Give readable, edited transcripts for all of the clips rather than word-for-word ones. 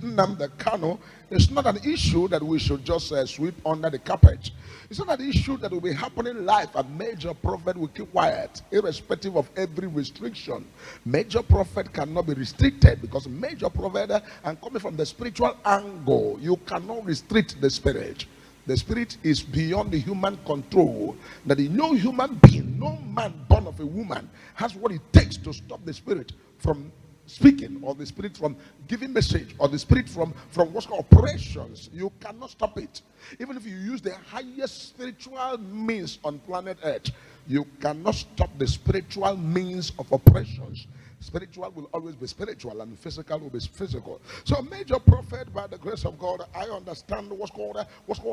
Nnamdi Kanu is not an issue that we should just sweep under the carpet. It's not an issue that will be happening live. A major prophet will keep quiet, irrespective of every restriction. Major prophet cannot be restricted because major prophet, and coming from the spiritual angle, you cannot restrict the spirit. The spirit is beyond the human control. That no human being, no man born of a woman has what it takes to stop the spirit from speaking, or the spirit from giving message, or the spirit from what's called operations. You cannot stop it. Even if you use the highest spiritual means on planet Earth, you cannot stop the spiritual means of operations. Spiritual will always be spiritual, and physical will be physical. So a major prophet, by the grace of God, I understand what's called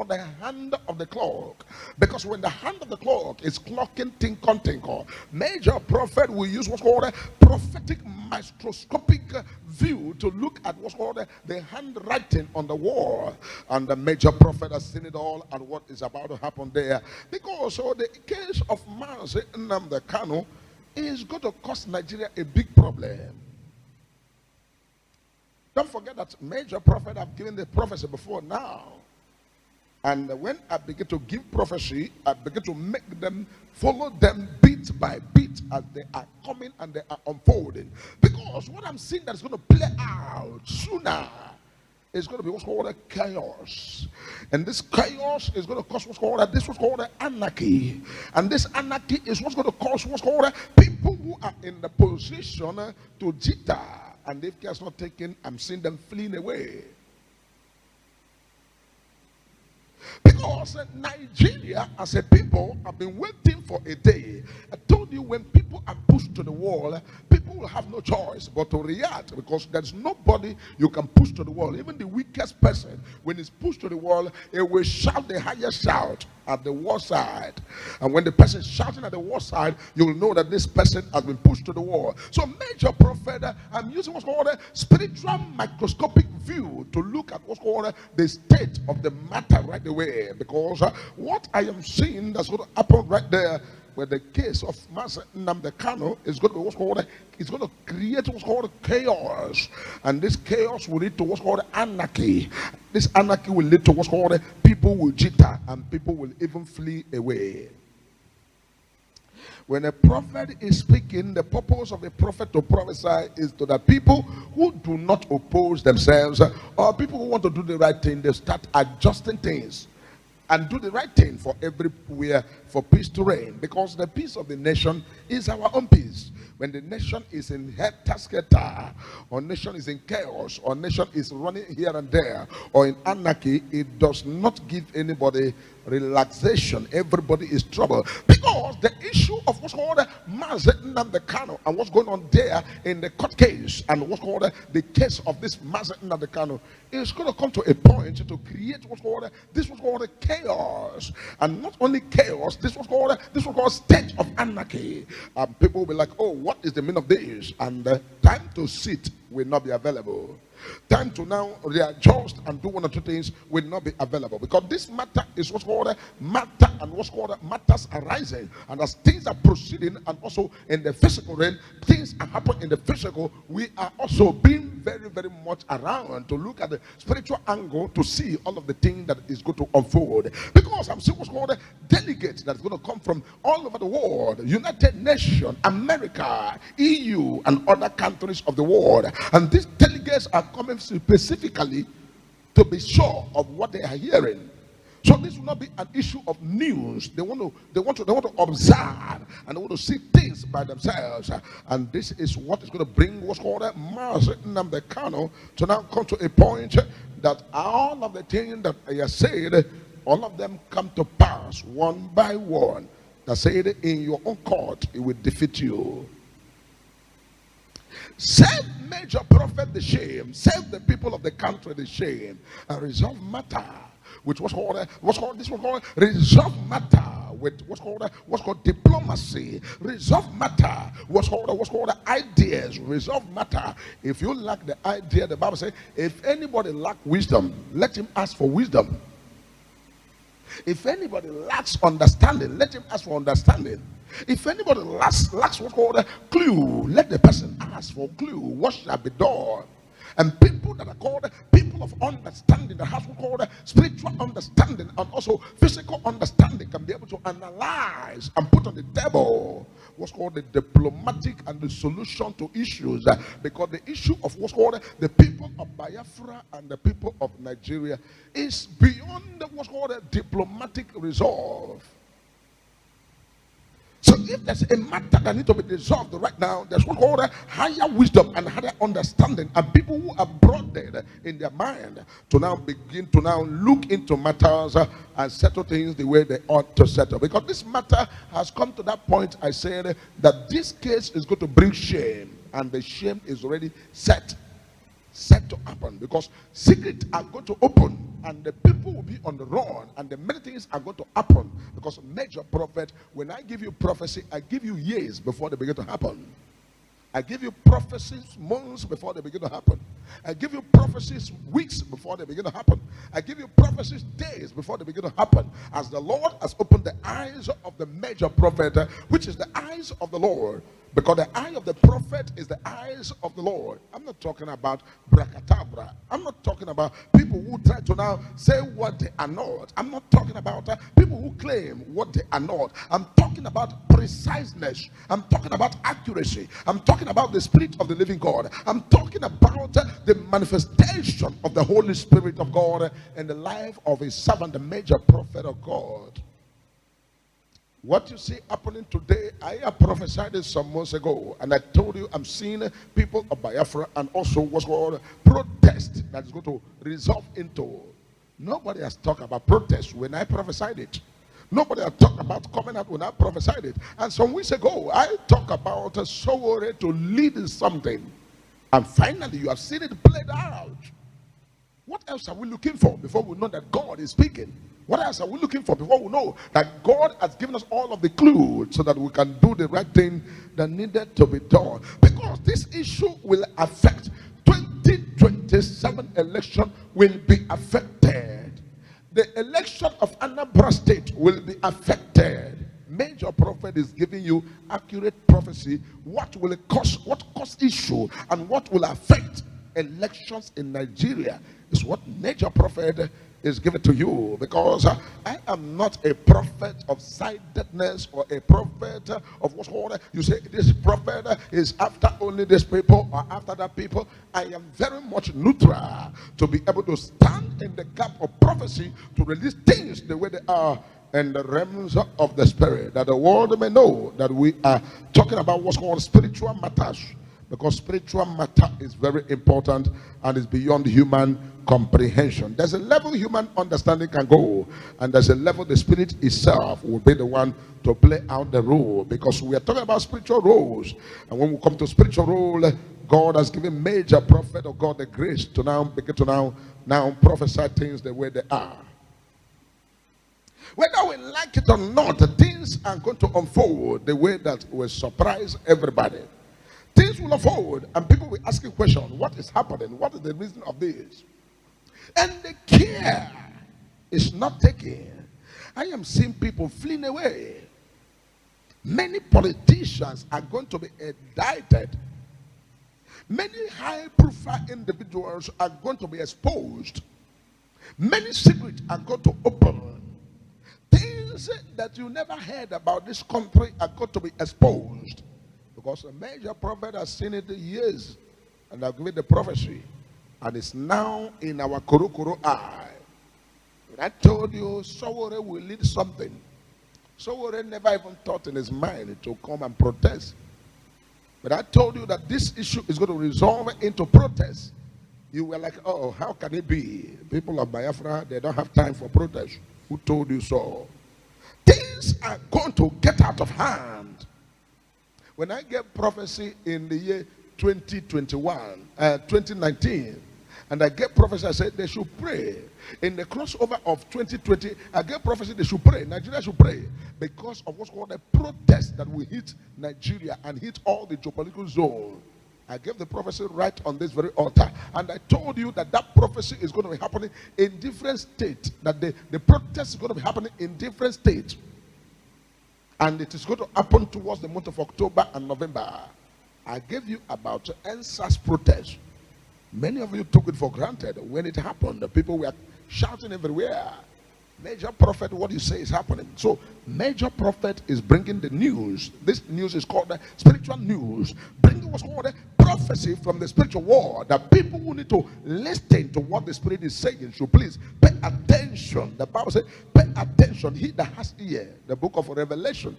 the hand of the clock. Because when the hand of the clock is clocking tinkle, major prophet will use what's called a prophetic microscopic view to look at what's called the handwriting on the wall. And the major prophet has seen it all and what is about to happen there. Because so the case of Mazi Nnamdi Kanu is going to cost Nigeria a big problem. Don't forget that major prophet have given the prophecy before now. And when I begin to give prophecy, I begin to make them follow them bit by bit as they are coming and they are unfolding. Because what I'm seeing that is going to play out sooner is going to be what's called chaos. And this chaos is going to cause what's called anarchy. And this anarchy is what's going to cause what's called people who are in the position to jitter. And if care is not taken, I'm seeing them fleeing away. Because Nigeria as a people have been waiting for a day. I told you, when people are pushed to the wall, people will have no choice but to react, because there's nobody you can push to the wall. Even the weakest person, when it's pushed to the wall, it will shout the highest shout at the wall side. And when the person is shouting at the wall side, you will know that this person has been pushed to the wall. So major prophet, I'm using what's called a spiritual microscopic view to look at what's called the state of the matter right away. Because what I am seeing that's going to happen right there with the case of Mazi Nnamdi Kanu is going to be what's called, it's going to create what's called chaos. And this chaos will lead to what's called anarchy. This anarchy will lead to what's called people will jitter, and people will even flee away. When a prophet is speaking, the purpose of a prophet to prophesy is to the people who do not oppose themselves, or people who want to do the right thing. They start adjusting things and do the right thing for everywhere, for peace to reign. Because the peace of the nation is our own peace. When the nation is in helter-skelter, or nation is in chaos, or nation is running here and there, or in anarchy, it does not give anybody relaxation. Everybody is trouble. Because the issue of what's called Mazi Nnamdi Kanu and what's going on there in the court case, and what's called the case of this Mazi Nnamdi Kanu, is going to come to a point to create what's called chaos. And not only chaos, this was called state of anarchy. People will be like, oh, what is the meaning of this? And time to sit will not be available. Time to now readjust and do one or two things will not be available, because this matter is what's called matter, and what's called matters arising. And as things are proceeding, and also in the physical realm, things are happening in the physical, we are also being very, very much around to look at the spiritual angle to see all of the things that is going to unfold. Because I'm seeing what's called delegates that's going to come from all over the world, United Nations, America, EU, and other countries of the world. And these delegates are coming specifically to be sure of what they are hearing. So this will not be an issue of news. They want to observe, and they want to see things by themselves. And this is what is going to bring what's called Mazi Nnamdi Kanu to now come to a point that all of the things that I have said, all of them come to pass one by one. That said, in your own court, it will defeat you. Save major prophet the shame, save the people of the country the shame, and resolve matter with what's called resolve matter with what's called diplomacy. Resolve matter what's called ideas. Resolve matter. If you lack the idea, the Bible says, if anybody lack wisdom, let him ask for wisdom. If anybody lacks understanding, let him ask for understanding. If anybody lacks what's called a clue, let the person ask for clue. What shall be done? And people that are called people analyze and put on the table what's called the diplomatic and the solution to issues, because the issue of what's called the people of Biafra and the people of Nigeria is beyond what's called a diplomatic resolve. So if there's a matter that needs to be resolved right now, there's what called higher wisdom and higher understanding, and people who are broadened in their mind to now begin to now look into matters and settle things the way they ought to settle. Because this matter has come to that point, I said, that this case is going to bring shame, and the shame is already set to happen, because secrets are going to open and the people will be on the run, and the many things are going to happen. Because major prophet, when I give you prophecy, I give you years before they begin to happen. I give you prophecies months before they begin to happen. I give you prophecies weeks before they begin to happen. I give you prophecies days before they begin to happen. As the Lord has opened the eyes of the major prophet, which is the eyes of the Lord. Because the eye of the prophet is the eyes of the Lord. I'm not talking about bracadabra. I'm not talking about people who try to now say what they are not. I'm not talking about people who claim what they are not. I'm talking about preciseness. I'm talking about accuracy. I'm talking about the Spirit of the living God. I'm talking about the manifestation of the Holy Spirit of God in the life of his servant, the major prophet of God. What you see happening today, I have prophesied this some months ago, and I told you I'm seeing people of Biafra and also what's called protest that is going to resolve into. Nobody has talked about protest when I prophesied it. Nobody has talked about coming out when I prophesied it. And some weeks ago, I talked about Sowore to lead something. And finally, you have seen it played out. What else are we looking for before we know that God is speaking? What else are we looking for before we know that God has given us all of the clues so that we can do the right thing that needed to be done? Because this issue will affect 2027 election, will be affected. The election of Anambra State will be affected. Major prophet is giving you accurate prophecy. What will it cause? What cause issue and what will affect elections in Nigeria is what major prophet is given to you. Because I am not a prophet of sidedness or a prophet of what's called, you say this prophet is after only this people or after that people. I am very much neutral to be able to stand in the gap of prophecy to release things the way they are in the realms of the spirit, that the world may know that we are talking about what's called spiritual matters. Because spiritual matter is very important and is beyond human comprehension. There's a level human understanding can go, and there's a level the spirit itself will be the one to play out the role. Because we are talking about spiritual roles, and when we come to spiritual role, God has given major prophet of God the grace to now begin to now prophesy things the way they are. Whether we like it or not, things are going to unfold the way that will surprise everybody. Things will unfold, and people will ask you questions. What is happening? What is the reason of this? And the care is not taken. I am seeing people fleeing away. Many politicians are going to be indicted. Many high-profile individuals are going to be exposed. Many secrets are going to open. Things that you never heard about this country are going to be exposed. Because a major prophet has seen it years and have given the prophecy, and it's now in our kurukuru eye. When I told you Sowore will lead something, Sowore never even thought in his mind to come and protest. But I told you that this issue is going to resolve into protest. You were like, oh, how can it be? People of Biafra, they don't have time for protest. Who told you so? Things are going to get out of hand. When I gave prophecy in the year 2019, and I gave prophecy, I said they should pray. In the crossover of 2020, I gave prophecy they should pray. Nigeria should pray because of what's called a protest that will hit Nigeria and hit all the geopolitical zone. I gave the prophecy right on this very altar. And I told you that that prophecy is going to be happening in different states. That the protest is going to be happening in different states. And it is going to happen towards the month of October and November. I gave you about NSAS protest. Many of you took it for granted when it happened. The people were shouting everywhere. Major prophet, what you say is happening. So major prophet is bringing the news. This news is called the spiritual news, bringing what's called a prophecy from the spiritual world, that people who need to listen to what the Spirit is saying should please pay attention. The Bible says, pay attention, he that has ear. The book of Revelation,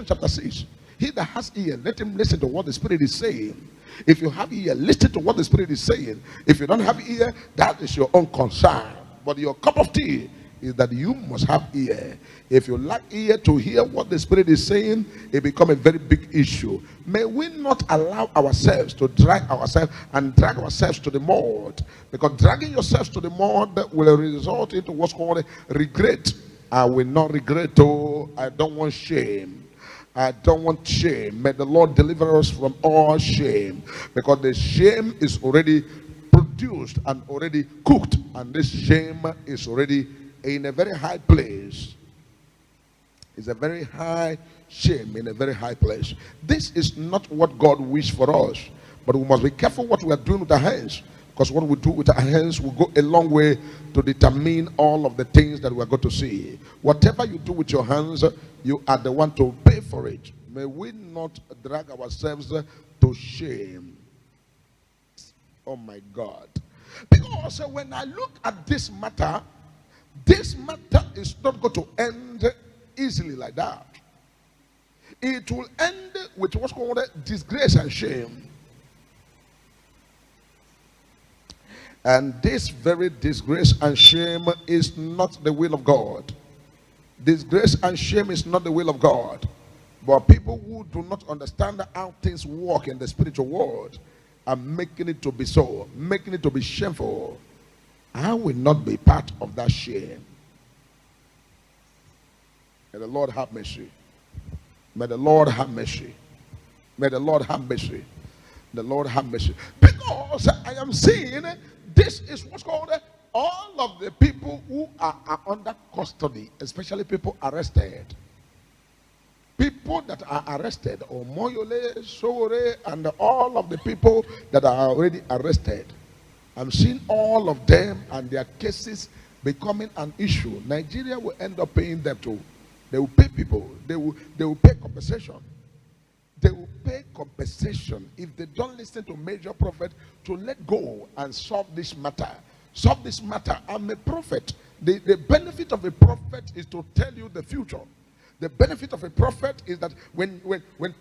chapter 6. He that has ear, let him listen to what the Spirit is saying. If you have ear, listen to what the Spirit is saying. If you don't have ear, that is your own concern. But your cup of tea is that you must have ear. If you lack ear to hear what the Spirit is saying, it becomes a very big issue. May we not allow ourselves to drag ourselves to the mud, because dragging yourselves to the mud will result into what's called regret. I will not regret. Oh, I don't want shame. I don't want shame. May the Lord deliver us from all shame, because the shame is already produced and already cooked, and this shame is already in a very high place. It's a very high shame in a very high place. This is not what God wished for us, but we must be careful what we are doing with our hands, because what we do with our hands will go a long way to determine all of the things that we are going to see. Whatever you do with your hands, you are the one to pay for it. May we not drag ourselves to shame. Oh my God. Because when I look at this matter is not going to end easily like that. It will end with what's called disgrace and shame. And this very disgrace and shame is not the will of God. Disgrace and shame is not the will of God. But people who do not understand how things work in the spiritual world are making it to be so, making it to be shameful. I will not be part of that shame. May the Lord have mercy. May the Lord have mercy. May the Lord have mercy. The Lord have mercy. Because I am seeing this is what's called all of the people who are under custody, especially people arrested. People that are arrested, Omoyole, Sowore, and all of the people that are already arrested. I'm seeing all of them and their cases becoming an issue. Nigeria will end up paying them too. They will pay people. They will pay compensation. They will pay compensation if they don't listen to major prophet to let go and solve this matter. Solve this matter. I'm a prophet. The benefit of a prophet is to tell you the future. The benefit of a prophet is that when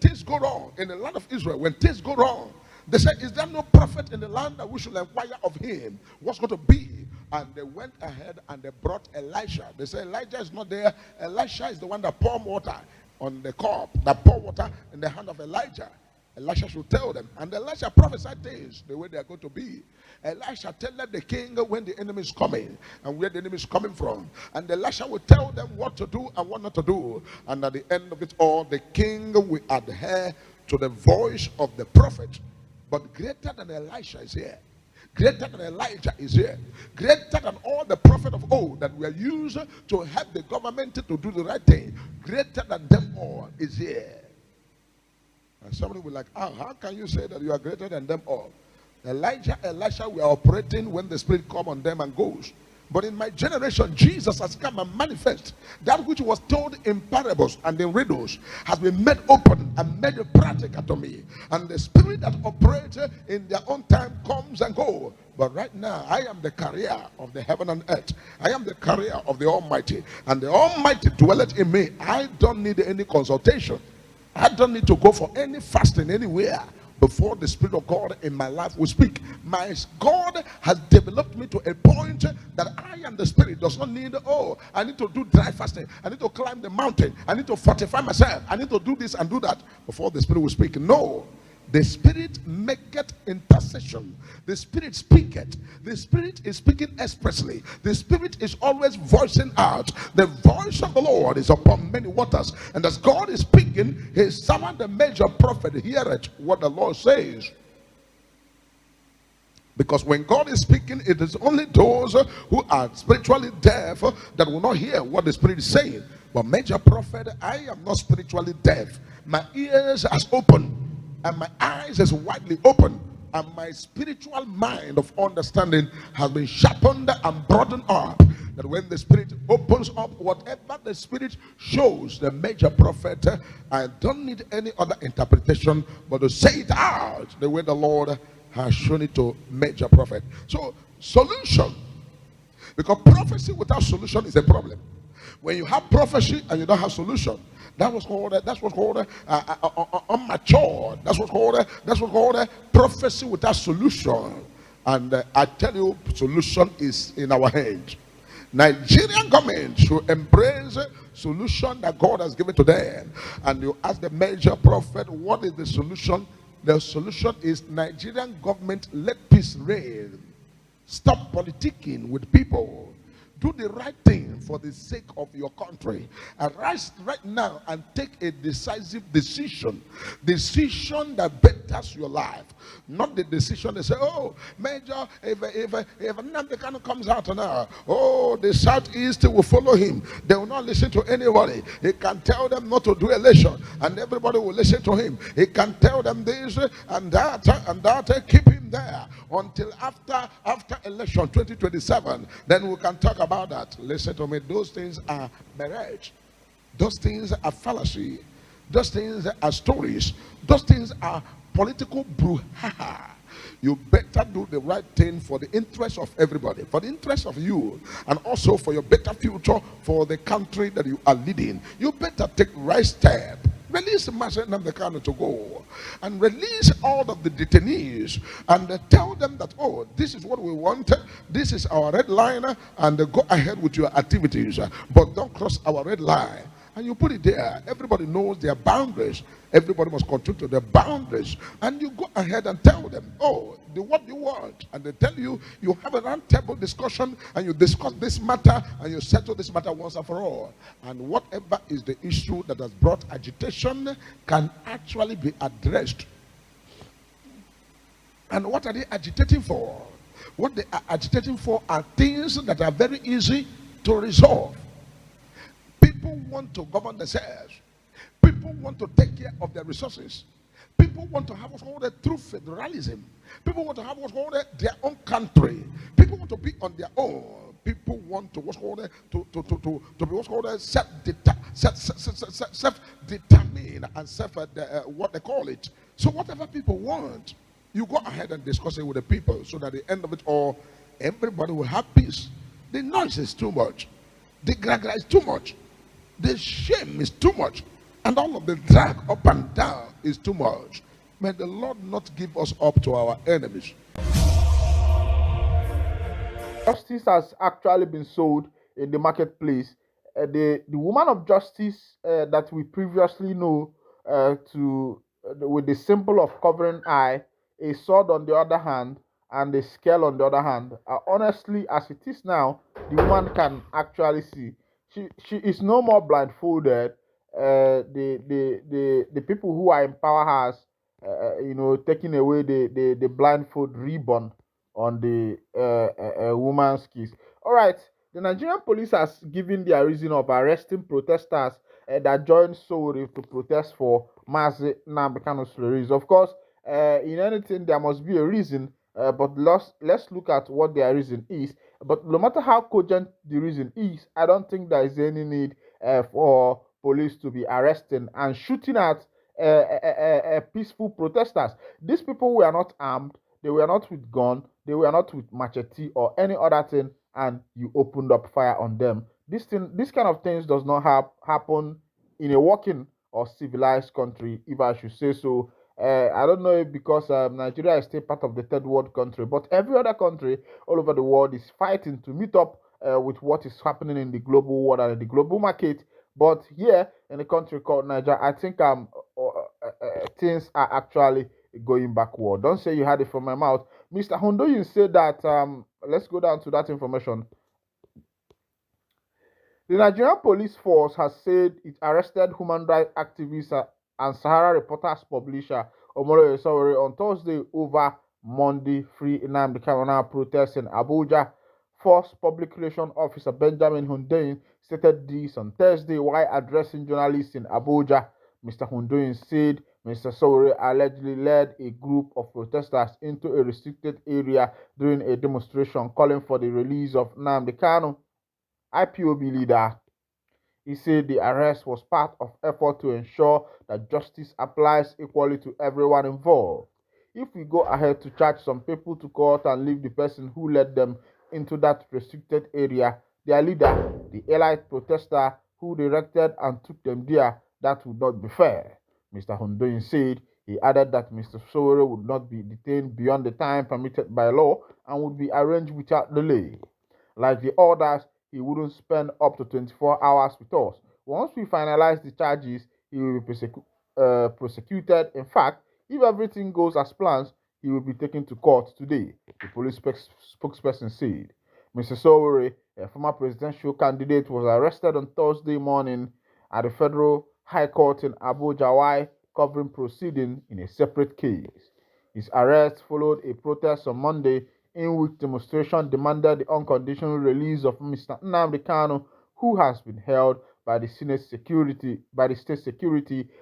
things go wrong in the land of Israel, when things go wrong, they said, is there no prophet in the land that we should inquire of him? What's going to be? And they went ahead and they brought Elisha. They said, Elijah is not there. Elisha is the one that poured water on the cup, that poured water in the hand of Elijah. Elisha should tell them. And Elisha prophesied things the way they are going to be. Elisha tell the king when the enemy is coming and where the enemy is coming from. And Elisha will tell them what to do and what not to do. And at the end of it all, the king will adhere to the voice of the prophet. But greater than Elisha is here. Greater than Elijah is here. Greater than all the prophets of old that were used to help the government to do the right thing. Greater than them all is here. And somebody will be like, oh, how can you say that you are greater than them all? Elijah, Elisha were operating when the Spirit comes on them and goes. But in my generation, Jesus has come and manifest. That which was told in parables and in riddles has been made open and made practical to me. And the Spirit that operates in their own time comes and goes. But right now, I am the carrier of the heaven and earth. I am the carrier of the Almighty. And the Almighty dwelleth in me. I don't need any consultation. I don't need to go for any fasting anywhere before the Spirit of God in my life will speak. My God has developed me to a point that I and the Spirit does not need, oh, I need to do dry fasting. I need to climb the mountain. I need to fortify myself. I need to do this and do that before the Spirit will speak. No. The Spirit maketh intercession. The Spirit speaketh. The Spirit is speaking expressly. The Spirit is always voicing out. The voice of the Lord is upon many waters. And as God is speaking, his servant, the major prophet, heareth what the Lord says. Because when God is speaking, it is only those who are spiritually deaf that will not hear what the Spirit is saying. But major prophet, I am not spiritually deaf. My ears are open. And my eyes is widely open, and my spiritual mind of understanding has been sharpened and broadened up. that when the Spirit opens up, whatever the Spirit shows the major prophet, I don't need any other interpretation but to say it out the way the Lord has shown it to major prophet. So, solution. Because prophecy without solution is a problem. When you have prophecy and you don't have solution, that's what's called unmature. That's what's called prophecy without solution. And I tell you, solution is in our hands. Nigerian government should embrace solution that God has given to them. And you ask the major prophet, what is the solution? The solution is Nigerian government, let peace reign. Stop politicking with people. Do the right thing for the sake of your country. Arise right now and take a decisive decision. Decision that betters your life. Not the decision they say, oh, Major, if Nnamdi Kanu comes out now, oh, the Southeast will follow him. They will not listen to anybody. He can tell them not to do election, and everybody will listen to him. He can tell them this and that, keep him there until after election 2027. Then we can talk about that. Listen to me. Those things are mirage. Those things are fallacy. Those things are stories. Those things are political brouhaha. You better do the right thing for the interest of everybody, for the interest of you, and also for your better future, for the country that you are leading. You better take right step. Release Master Nnamdi Kanu to go, and release all of the detainees, and tell them that, oh, this is what we want, this is our red line, and go ahead with your activities, but don't cross our red line. And you put it there. Everybody knows their boundaries. Everybody must control to their boundaries. And you go ahead and tell them, oh, what you want. And they tell you, you have a round table discussion, and you discuss this matter, and you settle this matter once and for all. And whatever is the issue that has brought agitation can actually be addressed. And what are they agitating for? What they are agitating for are things that are very easy to resolve. People want to govern themselves. People want to take care of their resources. People want to have what's called a true federalism. People want to have what's called their own country. People want to be on their own. People want to what's called to be what's called self-determined and what they call it. So whatever people want, you go ahead and discuss it with the people, so that at the end of it all, everybody will have peace. The noise is too much. The gragra is too much. The shame is too much. And all of the drag up and down is too much. May the Lord not give us up to our enemies. Justice has actually been sold in the marketplace. The woman of justice that we previously know with the symbol of covering eye, a sword on the other hand, and a scale on the other hand. Honestly, as it is now, the woman can actually see. She is no more blindfolded. The people who are in power has taking away the blindfold ribbon on the woman's kiss. All right, the Nigerian police has given their reason of arresting protesters that joined Sowore to protest for Mazi Nnamdi Kanu's release. Of course, in anything there must be a reason, but let's look at what their reason is. But no matter how cogent the reason is, I don't think there is any need for police to be arresting and shooting at peaceful protesters. These people were not armed, they were not with gun, they were not with machete or any other thing, and you opened up fire on them. This kind of things does not happen in a working or civilized country, if I should say so. I don't know if because Nigeria is still part of the third world country, but every other country all over the world is fighting to meet up with what is happening in the global world and in the global market. But here in a country called Nigeria, I think things are actually going backward. Don't say you had it from my mouth. Mr. Hondoyin said that, let's go down to that information. The Nigerian police force has said it arrested human rights activist and Sahara Reporters publisher Omolo Sowore on Thursday over Monday Free Nnamdi Kanu protests in Abuja. Force Public Relations Officer Benjamin Hundeyin stated this on Thursday while addressing journalists in Abuja. Mr. Hundeyin said Mr. Sowore allegedly led a group of protesters into a restricted area during a demonstration calling for the release of Nnamdi Kanu. IPOB leader. He said the arrest was part of effort to ensure that justice applies equally to everyone involved. If we go ahead to charge some people to court and leave the person who led them into that restricted area, their leader, the elite protester who directed and took them there, that would not be fair. Mr. Hondoyin said. He added that Mr. Sowore would not be detained beyond the time permitted by law and would be arraigned without delay. Like the others, he wouldn't spend up to 24 hours with us. Once we finalize the charges, he will be prosecuted. In fact, if everything goes as planned, he will be taken to court today, the police spokesperson said. Mr. Sowore, a former presidential candidate, was arrested on Thursday morning at the Federal High Court in Abuja while covering proceedings in a separate case. His arrest followed a protest on Monday in which demonstration demanded the unconditional release of Mr. Nnamdi Kanu, who has been held by the State Security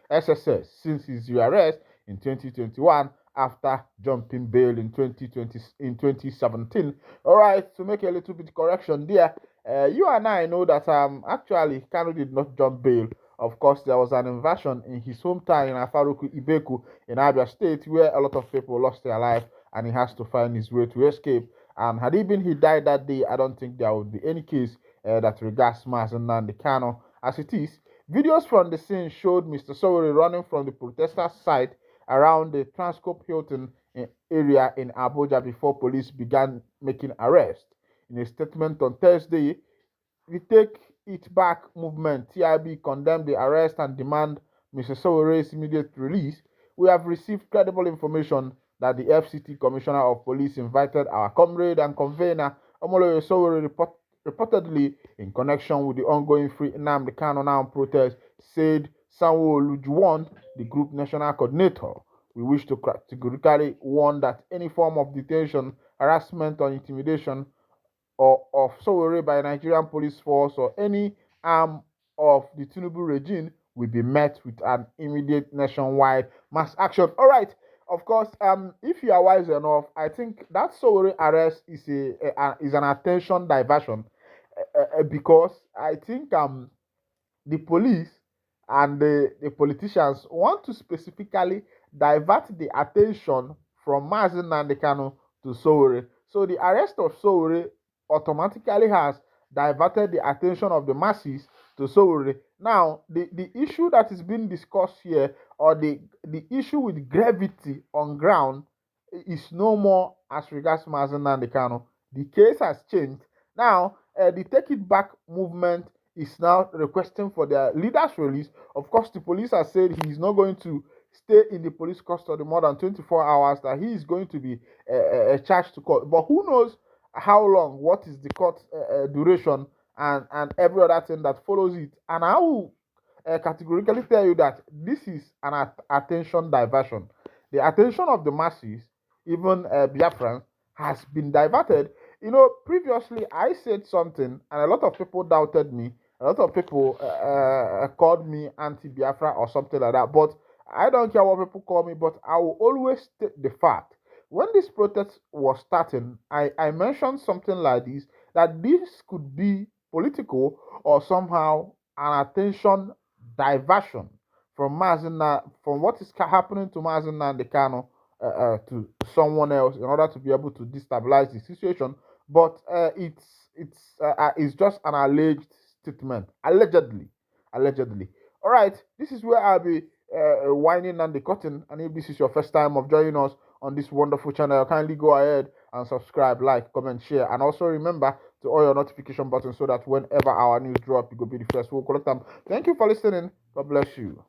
(SSS) since his arrest in 2021 after jumping bail in 2017. All right, to make a little bit correction there, you and I know that actually Kanu did not jump bail. Of course, there was an invasion in his hometown in Afaruku Ibeku in Abia State where a lot of people lost their life and he has to find his way to escape. And had he died that day, I don't think there would be any case that regards Mazen Nnamdi Kanu. As it is, videos from the scene showed Mr. Sowore running from the protesters' side around the Transcorp Hilton area in Abuja before police began making arrests. In a statement on Thursday, the Take It Back movement (TIB) condemned the arrest and demand Mr. Sowore's immediate release. We have received credible information that the FCT Commissioner of Police invited our comrade and convener Omoloye Sowore reportedly in connection with the ongoing Free Nnamdi Kanu Now protest, said Sanwo-Olu Juwon, the group national coordinator. We wish to categorically warn that any form of detention, harassment, or intimidation or of Sowore by Nigerian police force or any arm of the Tinubu regime will be met with an immediate nationwide mass action. All right. Of course, if you are wise enough, I think that Sowore arrest is an attention diversion because I think the police and the politicians want to specifically divert the attention from Mazen Nandekano to Sowore. So the arrest of Sowore automatically has diverted the attention of the masses to Sowore. Now, the issue that is being discussed here, or the issue with gravity on ground, is no more as regards Mazen Nandekano. The case has changed. Now, the Take It Back movement is now requesting for their leader's release. Of course, the police have said he is not going to stay in the police custody more than 24 hours, that he is going to be charged to court. But who knows how long, what is the court duration, and every other thing that follows it. And I will categorically tell you that this is an attention diversion. The attention of the masses, even Biafrans, has been diverted. You know, previously I said something and a lot of people doubted me. A lot of people called me anti-Biafra or something like that. But I don't care what people call me, but I will always state the fact. When this protest was starting, I mentioned something like this, that this could be political or somehow an attention diversion from what is happening to Mazen Nandekano to someone else in order to be able to destabilize the situation. But it's just an alleged statement, allegedly. All right, this is where I'll be winding on the curtain. And if this is your first time of joining us on this wonderful channel, kindly go ahead and subscribe, like, comment, share, and also remember to all your notification buttons so that whenever our news drop, you go be the first. We'll collect them. Thank you for listening. God bless you.